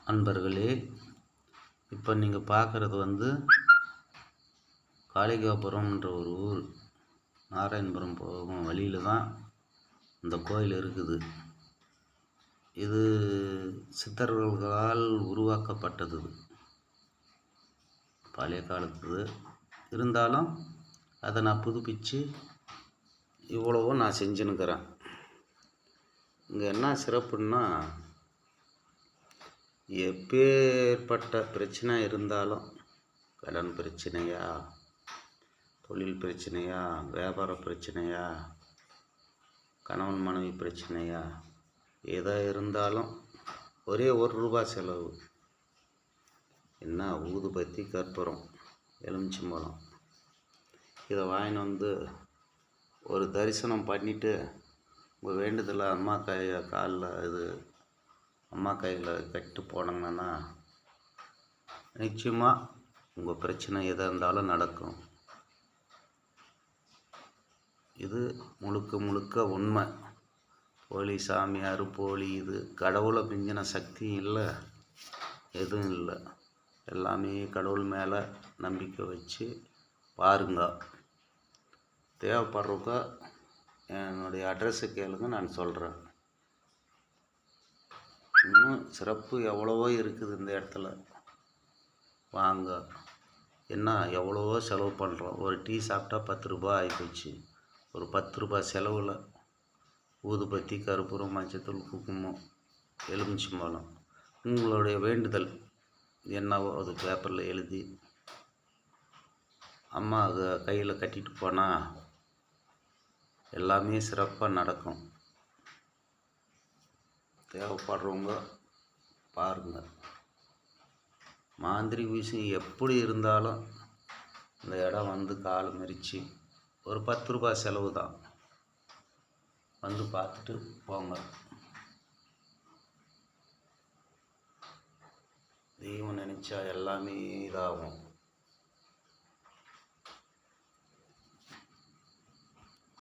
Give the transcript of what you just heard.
அன்பர்களே, இப்போ நீங்கள் பார்க்குறது காளிகாபுரம்ன்ற ஒரு ஊர். நாராயணபுரம் போகும் வழியில் தான் இந்த கோயில் இருக்குது. இது சித்தர்களால் உருவாக்கப்பட்டது, பழைய காலத்து. இருந்தாலும் அதை நான் புதுப்பித்து இவ்வளவும் நான் செஞ்சுன்னுக்கிறேன். இங்கே என்ன சிறப்புன்னா, எப்பேற்பட்ட பிரச்சனை இருந்தாலும், கடன் பிரச்சனையா, தொழில் பிரச்சனையா, வியாபார பிரச்சனையா, கணவன் மனைவி பிரச்சனையா, எதோ இருந்தாலும் ஒரே ₹1 செலவு. என்ன ஊதுபத்தி, கற்பூரம், எலுமிச்சம்பழம், இதை வாங்கின்னு ஒரு தரிசனம் பண்ணிவிட்டு உங்கள் வேண்டுதலை அம்மா கையில் கட்டு போனங்கன்னா நிச்சயமாக உங்கள் பிரச்சனை எதாக இருந்தாலும் நடக்கும். இது முழுக்க உண்மை. போலி சாமியார், போலி இது கடவுளை மிஞ்சின சக்தி இல்லை, எதுவும் இல்லை. எல்லாமே கடவுள் மேலே நம்பிக்கை வச்சு பாருங்க. தேவைப்படுறவங்க என்னுடைய அட்ரஸை கேளுங்க, நான் சொல்கிறேன். இன்னும் சிறப்பு எவ்வளவோ இருக்குது இந்த இடத்துல. வாங்க. என்ன எவ்வளவோ செலவு பண்ணுறோம். ஒரு டீ சாப்பிட்டா ₹10 ஆகிப்போச்சு. ஒரு ₹10 செலவில் ஊதுபத்தி, கற்பூரம், மஞ்சத்தூள், குங்குமம், எலுமிச்சம்பழம், உங்களுடைய வேண்டுதல் என்னவோ அது பேப்பரில் எழுதி அம்மா அதை கையில் கட்டிட்டு போனால் எல்லாமே சிறப்பாக நடக்கும். தேவைப்படுறவங்க பாருங்கள். மாந்திரிக விஷயம் எப்படி இருந்தாலும் இந்த இடம் கால் மிரிச்சு ஒரு ₹10 செலவு தான். பார்த்துட்டு போங்க. தெய்வம் நினச்சா எல்லாமே இதாகும்.